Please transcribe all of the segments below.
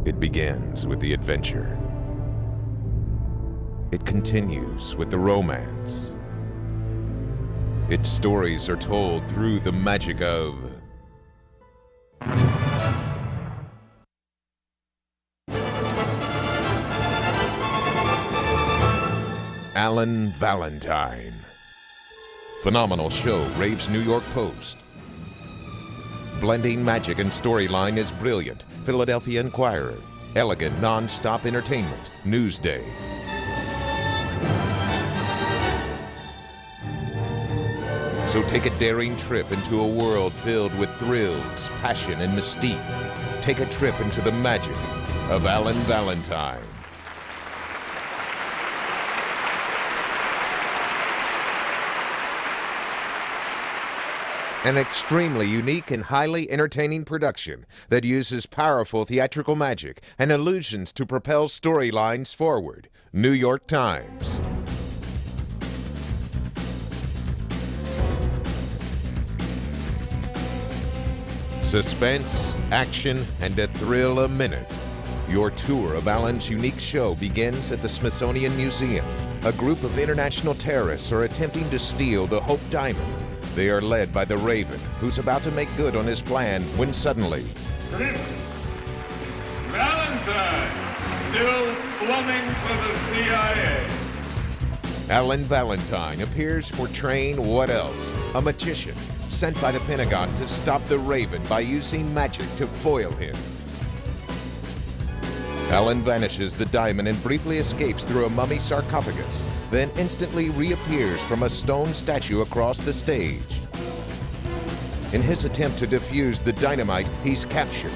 It begins with the adventure. It continues with the romance. Its stories are told through the magic of Alan Valentine. Phenomenal show, raves New York Post. Blending magic and storyline is brilliant, Philadelphia Inquirer. Elegant, non-stop entertainment, Newsday. So take a daring trip into a world filled with thrills, passion, and mystique. Take a trip into the magic of Alan Valentine. An extremely unique and highly entertaining production that uses powerful theatrical magic and illusions to propel storylines forward. New York Times. Suspense, action, and a thrill a minute. Your tour of Alan's unique show begins at the Smithsonian Museum. A group of international terrorists are attempting to steal the Hope Diamond. They are led by the Raven, who's about to make good on his plan when suddenly... Valentine, still slumming for the CIA. Alan Valentine appears portraying what else? A magician, sent by the Pentagon to stop the Raven by using magic to foil him. Alan vanishes the diamond and briefly escapes through a mummy sarcophagus, then instantly reappears from a stone statue across the stage. In his attempt to defuse the dynamite, he's captured.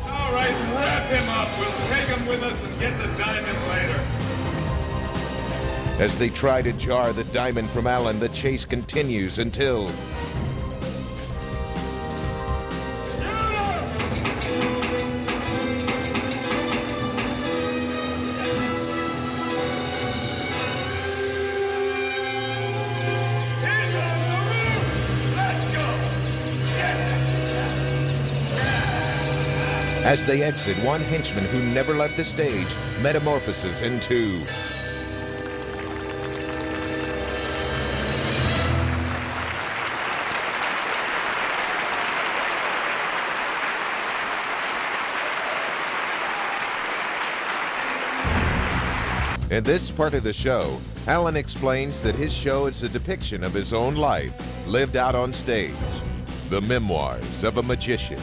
All right, wrap him up. We'll take him with us and get the diamond later. As they try to jar the diamond from Alan, the chase continues until... As they exit, one henchman who never left the stage metamorphoses into... In this part of the show, Alan explains that his show is a depiction of his own life, lived out on stage. The Memoirs of a Magician.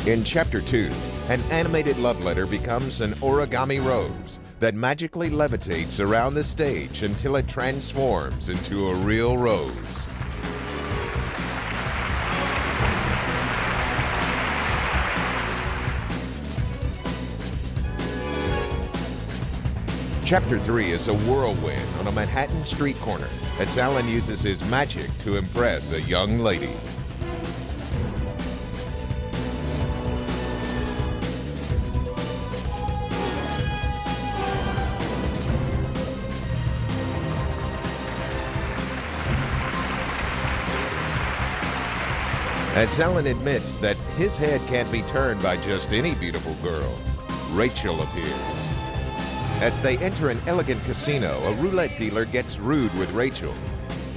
In Chapter 2, an animated love letter becomes an origami rose that magically levitates around the stage until it transforms into a real rose. Chapter 3 is a whirlwind on a Manhattan street corner as Alan uses his magic to impress a young lady. As Alan admits that his head can't be turned by just any beautiful girl, Rachel appears. As they enter an elegant casino, a roulette dealer gets rude with Rachel.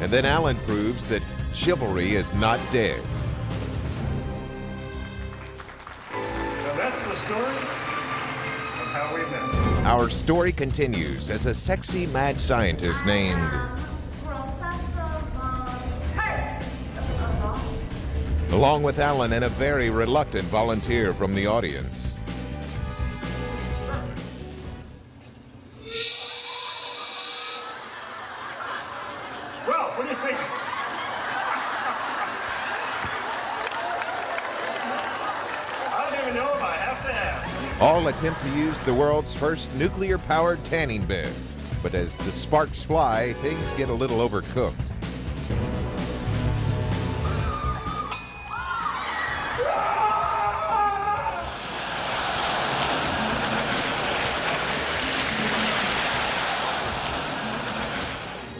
And then Alan proves that chivalry is not dead. Now that's the story of how we met. Our story continues as a sexy mad scientist named... along with Alan and a very reluctant volunteer from the audience. Ralph, what do you say? I don't even know if I have to ask. All attempt to use the world's first nuclear-powered tanning bed. But as the sparks fly, things get a little overcooked.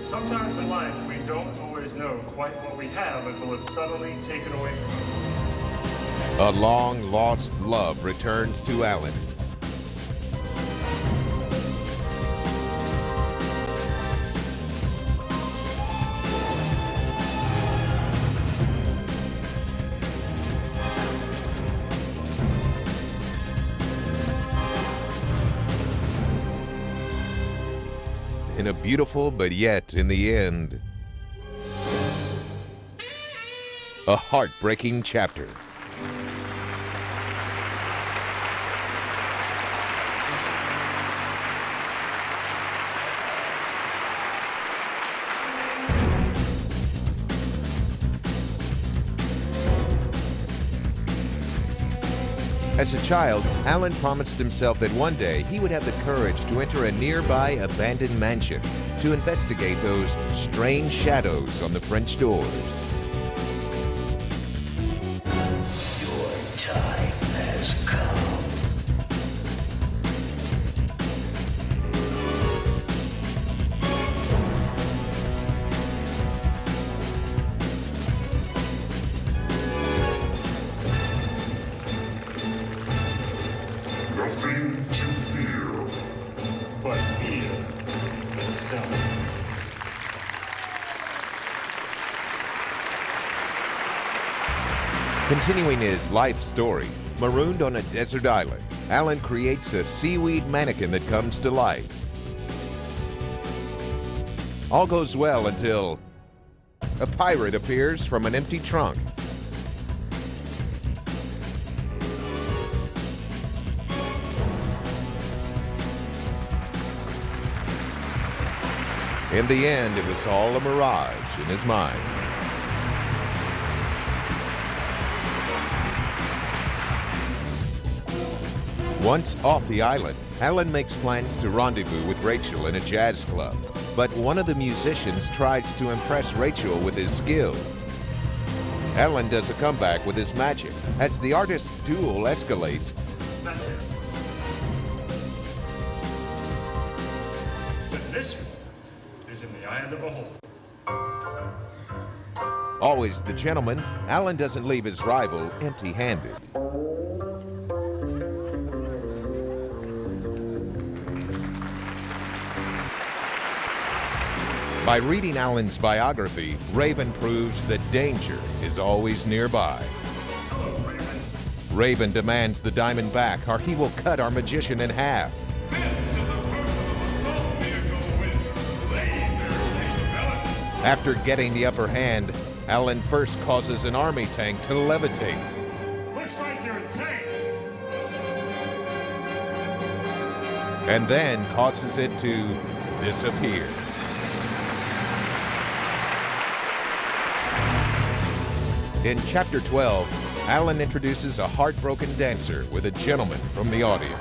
Sometimes in life, we don't always always know quite what we have until it's suddenly taken away from us. A long-lost love returns to Alan. In a beautiful, but yet, in the end, a heartbreaking chapter. As a child, Alan promised himself that one day he would have the courage to enter a nearby abandoned mansion to investigate those strange shadows on the French doors. Your time has come. Nothing to fear. But fear itself. Continuing his life story, marooned on a desert island, Alan creates a seaweed mannequin that comes to life. All goes well until a pirate appears from an empty trunk. In the end, it was all a mirage in his mind. Once off the island, Alan makes plans to rendezvous with Rachel in a jazz club. But one of the musicians tries to impress Rachel with his skills. Alan does a comeback with his magic. As the artist's duel escalates, That's it. But this one is in the eye of the beholder. always the gentleman, Alan doesn't leave his rival empty-handed. By reading Alan's biography, Raven proves that danger is always nearby. Hello, Raven. Raven demands the diamond back, or he will cut our magician in half. This is a personal assault vehicle with laser capability. After getting the upper hand, Alan first causes an army tank to levitate. Looks like you're tanked. And then causes it to disappear. In Chapter 12, Alan introduces a heartbroken dancer with a gentleman from the audience.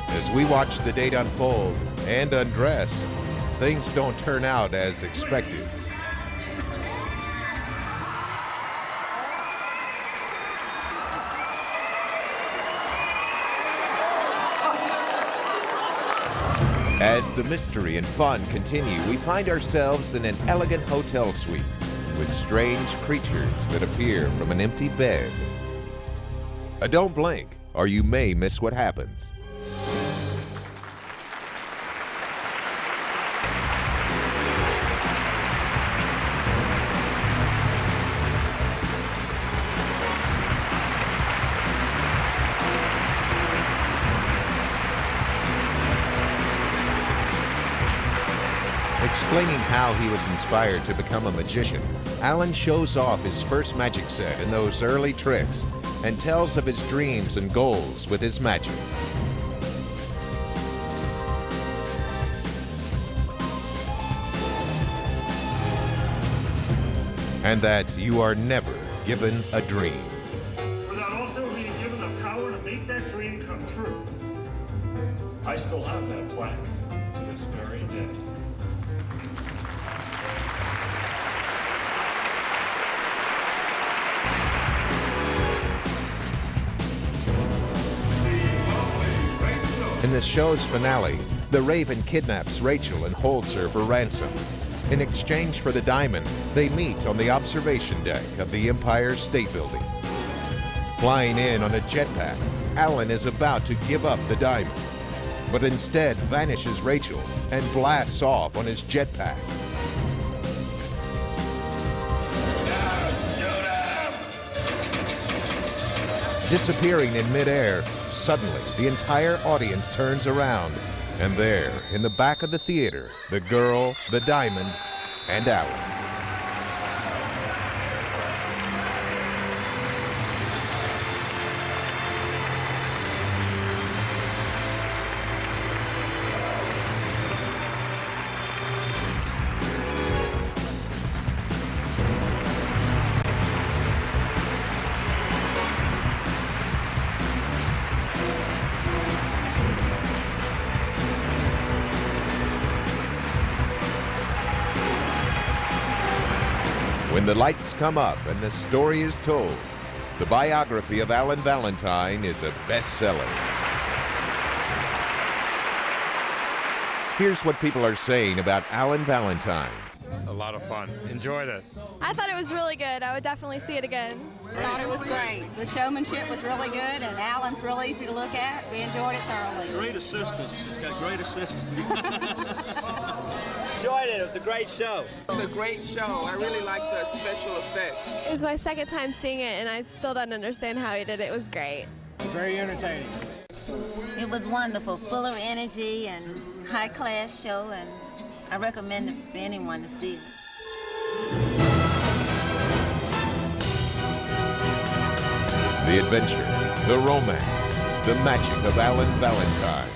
As we watch the date unfold and undress, things don't turn out as expected. As the mystery and fun continue, we find ourselves in an elegant hotel suite with strange creatures that appear from an empty bed. Don't blink, or you may miss what happens. Explaining how he was inspired to become a magician, Alan shows off his first magic set and those early tricks, and tells of his dreams and goals with his magic. And that you are never given a dream. Without also being given the power to make that dream come true. I still have that plaque to this very day. In the show's finale, The Raven kidnaps Rachel and holds her for ransom. In exchange for the diamond, they meet on the observation deck of the Empire State Building. Flying in on a jetpack, Alan is about to give up the diamond, but instead vanishes Rachel and blasts off on his jetpack. Disappearing in midair, suddenly the entire audience turns around, and there, in the back of the theater, the girl, the diamond, and Alan. When the lights come up and the story is told, the biography of Alan Valentine is a bestseller. Here's what people are saying about Alan Valentine. A lot of fun. Enjoyed it. I thought it was really good. I would definitely see it again. I thought it was great. The showmanship was really good, and Alan's real easy to look at. We enjoyed it thoroughly. Great assistants. It's got great assistants. Enjoyed it. It was a great show. It's a great show. I really like the special effects. It was my second time seeing it, and I still don't understand how he did it. It was great. Very entertaining. It was wonderful, full of energy and high-class show, and I recommend it for anyone to see it. The adventure, the romance, the magic of Alan Valentine.